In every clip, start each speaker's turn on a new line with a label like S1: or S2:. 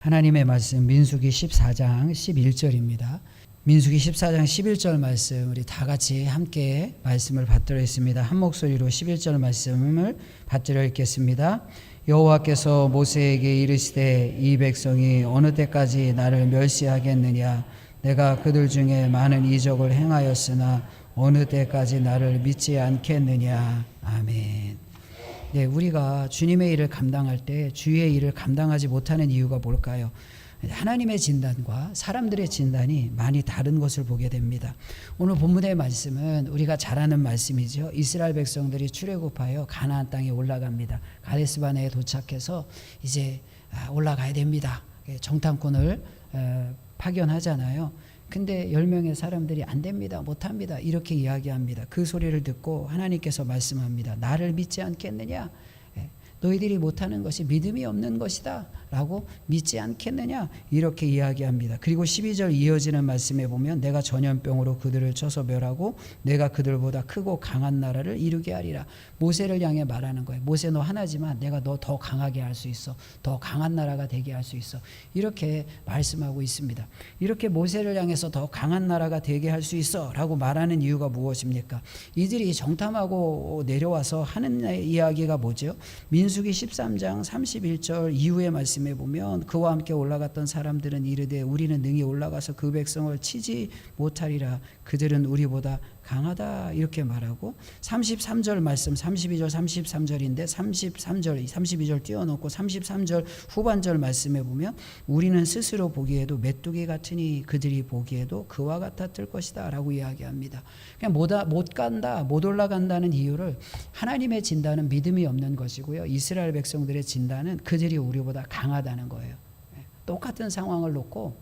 S1: 하나님의 말씀 민수기 14장 11절입니다. 민수기 14장 11절 말씀 우리 다 같이 함께 말씀을 받들어 있습니다. 한 목소리로 11절 말씀을 받들어 읽겠습니다. 여호와께서 모세에게 이르시되 이 백성이 어느 때까지 나를 멸시하겠느냐. 내가 그들 중에 많은 이적을 행하였으나 어느 때까지 나를 믿지 않겠느냐. 아멘. 네, 우리가 주님의 일을 감당할 때 주의 일을 감당하지 못하는 이유가 뭘까요? 하나님의 진단과 사람들의 진단이 많이 다른 것을 보게 됩니다. 오늘 본문의 말씀은 우리가 잘 아는 말씀이죠. 이스라엘 백성들이 출애굽하여 가나안 땅에 올라갑니다. 가데스바네에 도착해서 이제 올라가야 됩니다. 정탐꾼을 파견하잖아요. 근데 10명의 사람들이 안 됩니다. 못합니다. 이렇게 이야기합니다. 그 소리를 듣고 하나님께서 말씀합니다. 나를 믿지 않겠느냐? 너희들이 못하는 것이 믿음이 없는 것이다 라고 믿지 않겠느냐 이렇게 이야기합니다. 그리고 12절 이어지는 말씀에 보면 내가 전염병으로 그들을 쳐서 멸하고 내가 그들보다 크고 강한 나라를 이루게 하리라. 모세를 향해 말하는 거예요. 모세 너 하나지만 내가 너 더 강하게 할 수 있어. 더 강한 나라가 되게 할 수 있어. 이렇게 말씀하고 있습니다. 이렇게 모세를 향해서 더 강한 나라가 되게 할 수 있어 라고 말하는 이유가 무엇입니까? 이들이 정탐하고 내려와서 하는 이야기가 뭐죠? 민수기 13장 31절 이후의 말씀에 보면 그와 함께 올라갔던 사람들은 이르되 우리는 능히 올라가서 그 백성을 치지 못하리라. 그들은 우리보다 강하다 이렇게 말하고 33절 말씀 32절 33절인데 33절 32절 띄워놓고 33절 후반절 말씀에 보면 우리는 스스로 보기에도 메뚜기 같으니 그들이 보기에도 그와 같았을 것이다 라고 이야기합니다. 그냥 못 간다 못 올라간다는 이유를 하나님의 진단은 믿음이 없는 것이고요. 이스라엘 백성들의 진단은 그들이 우리보다 강하다는 거예요. 똑같은 상황을 놓고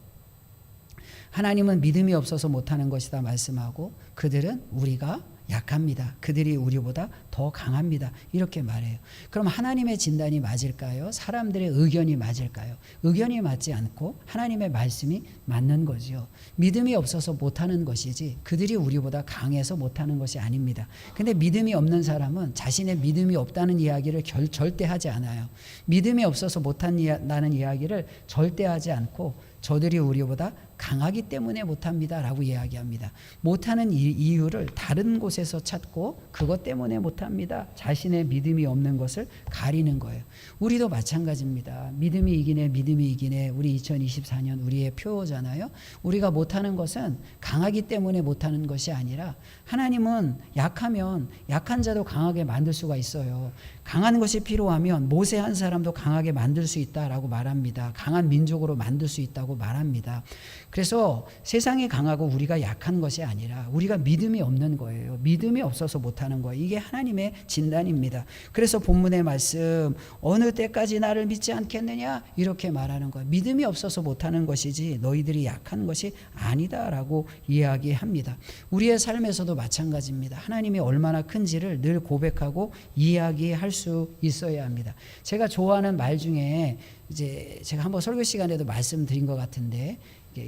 S1: 하나님은 믿음이 없어서 못하는 것이다 말씀하고 그들은 우리가 약합니다. 그들이 우리보다 더 강합니다. 이렇게 말해요. 그럼 하나님의 진단이 맞을까요? 사람들의 의견이 맞을까요? 의견이 맞지 않고 하나님의 말씀이 맞는 거죠. 믿음이 없어서 못하는 것이지 그들이 우리보다 강해서 못하는 것이 아닙니다. 근데 믿음이 없는 사람은 자신의 믿음이 없다는 이야기를 절대 하지 않아요. 믿음이 없어서 못한다는 이야기를 절대 하지 않고 저들이 우리보다 강하기 때문에 못합니다 라고 이야기합니다. 못하는 이유를 다른 곳에서 찾고 그것 때문에 못합니다. 자신의 믿음이 없는 것을 가리는 거예요. 우리도 마찬가지입니다. 믿음이 이기네 우리 2024년 우리의 표어잖아요. 우리가 못하는 것은 강하기 때문에 못하는 것이 아니라 하나님은 약하면 약한 자도 강하게 만들 수가 있어요. 강한 것이 필요하면 모세 한 사람도 강하게 만들 수 있다라고 말합니다. 강한 민족으로 만들 수 있다고 말합니다. 그래서 세상이 강하고 우리가 약한 것이 아니라 우리가 믿음이 없는 거예요. 믿음이 없어서 못하는 거예요. 이게 하나님의 진단입니다. 그래서 본문의 말씀 어느 때까지 나를 믿지 않겠느냐 이렇게 말하는 거예요. 믿음이 없어서 못하는 것이지 너희들이 약한 것이 아니다라고 이야기합니다. 우리의 삶에서도 마찬가지입니다. 하나님이 얼마나 큰지를 늘 고백하고 이야기할 수 있어야 합니다. 제가 좋아하는 말 중에 이제 제가 한번 설교 시간에도 말씀드린 것 같은데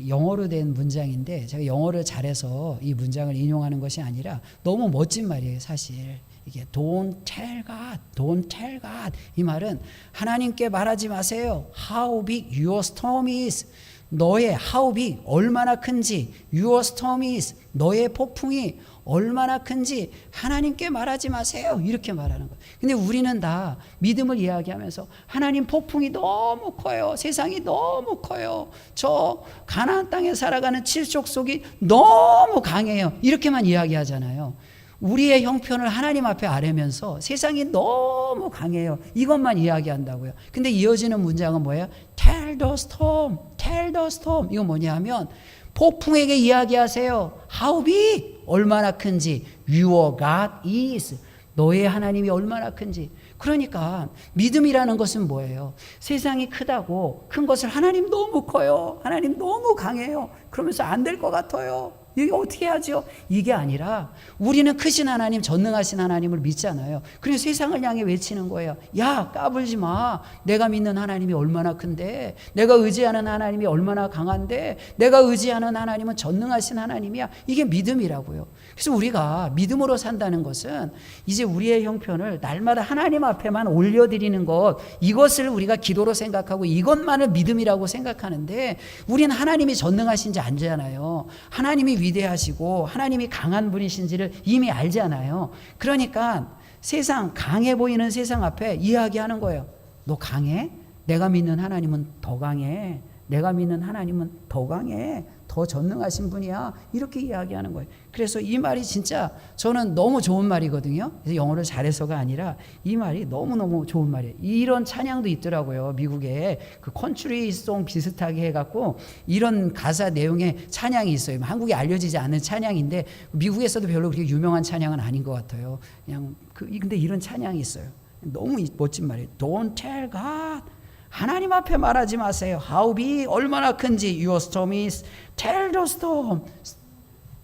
S1: 영어로 된 문장인데 제가 영어를 잘해서 이 문장을 인용하는 것이 아니라 너무 멋진 말이에요. 사실 이게 Don't tell God, Don't tell God 이 말은 하나님께 말하지 마세요. How big your storm is. 너의 how big 얼마나 큰지 your storm is 너의 폭풍이 얼마나 큰지 하나님께 말하지 마세요. 이렇게 말하는 거예요. 근데 우리는 다 믿음을 이야기하면서 하나님 폭풍이 너무 커요. 세상이 너무 커요. 저 가나안 땅에 살아가는 칠족속이 너무 강해요. 이렇게만 이야기하잖아요. 우리의 형편을 하나님 앞에 아뢰면서 세상이 너무 강해요. 이것만 이야기한다고요. 근데 이어지는 문장은 뭐예요? Tell the storm, tell the storm. 이건 뭐냐 하면 폭풍에게 이야기하세요. How big? 얼마나 큰지. Your God is. 너의 하나님이 얼마나 큰지. 그러니까 믿음이라는 것은 뭐예요? 세상이 크다고 큰 것을 하나님 너무 커요. 하나님 너무 강해요. 그러면서 안 될 것 같아요. 이게 어떻게 하죠? 이게 아니라 우리는 크신 하나님, 전능하신 하나님을 믿잖아요. 그래서 세상을 향해 외치는 거예요. 야, 까불지 마. 내가 믿는 하나님이 얼마나 큰데, 내가 의지하는 하나님이 얼마나 강한데, 내가 의지하는 하나님은 전능하신 하나님이야. 이게 믿음이라고요. 그래서 우리가 믿음으로 산다는 것은 이제 우리의 형편을 날마다 하나님 앞에만 올려드리는 것, 이것을 우리가 기도로 생각하고 이것만을 믿음이라고 생각하는데, 우리는 하나님이 전능하신지 알잖아요. 하나님이 위대하시고 하나님이 강한 분이신지를 이미 알잖아요. 그러니까 세상, 강해 보이는 세상 앞에 이야기하는 거예요. 너 강해? 내가 믿는 하나님은 더 강해. 내가 믿는 하나님은 더 강해. 더 전능하신 분이야. 이렇게 이야기하는 거예요. 그래서 이 말이 진짜 저는 너무 좋은 말이거든요. 그래서 영어를 잘해서가 아니라 이 말이 너무너무 좋은 말이에요. 이런 찬양도 있더라고요. 미국에 그 컨트리송 비슷하게 해갖고 이런 가사 내용의 찬양이 있어요. 한국에 알려지지 않은 찬양인데 미국에서도 별로 그렇게 유명한 찬양은 아닌 것 같아요. 그냥 근데 이런 찬양이 있어요. 너무 멋진 말이에요. Don't tell God. 하나님 앞에 말하지 마세요. How big, 얼마나 큰지. Your storm is, tell the storm.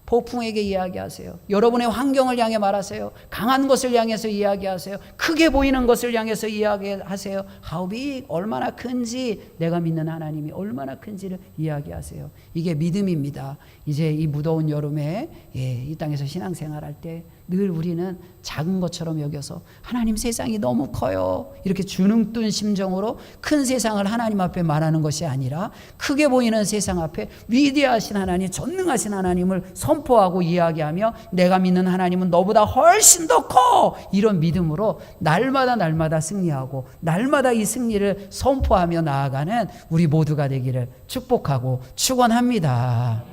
S1: 폭풍에게 이야기하세요. 여러분의 환경을 향해 말하세요. 강한 것을 향해서 이야기하세요. 크게 보이는 것을 향해서 이야기하세요. How big, 얼마나 큰지, 내가 믿는 하나님이 얼마나 큰지를 이야기하세요. 이게 믿음입니다. 이제 이 무더운 여름에 이 땅에서 신앙생활할 때 늘 우리는 작은 것처럼 여겨서 하나님 세상이 너무 커요. 이렇게 주눅든 심정으로 큰 세상을 하나님 앞에 말하는 것이 아니라 크게 보이는 세상 앞에 위대하신 하나님, 전능하신 하나님을 선포하고 이야기하며 내가 믿는 하나님은 너보다 훨씬 더 커! 이런 믿음으로 날마다 승리하고 날마다 이 승리를 선포하며 나아가는 우리 모두가 되기를 축복하고 축원합니다.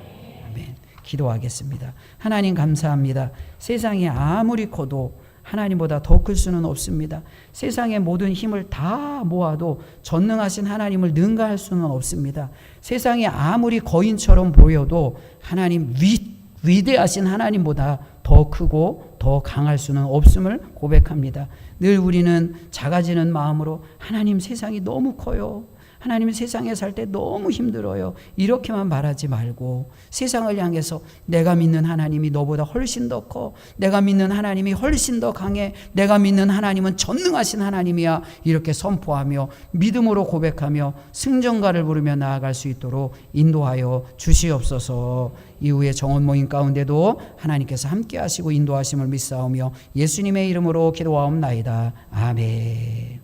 S1: 기도하겠습니다. 하나님 감사합니다. 세상이 아무리 커도 하나님보다 더 클 수는 없습니다. 세상의 모든 힘을 다 모아도 전능하신 하나님을 능가할 수는 없습니다. 세상이 아무리 거인처럼 보여도 하나님 위대하신 하나님보다 더 크고 더 강할 수는 없음을 고백합니다. 늘 우리는 작아지는 마음으로 하나님 세상이 너무 커요. 하나님 세상에 살 때 너무 힘들어요. 이렇게만 말하지 말고 세상을 향해서 내가 믿는 하나님이 너보다 훨씬 더 커. 내가 믿는 하나님이 훨씬 더 강해. 내가 믿는 하나님은 전능하신 하나님이야. 이렇게 선포하며 믿음으로 고백하며 승전가를 부르며 나아갈 수 있도록 인도하여 주시옵소서. 이후에 정원 모임 가운데도 하나님께서 함께 하시고 인도하심을 믿사오며 예수님의 이름으로 기도하옵나이다. 아멘.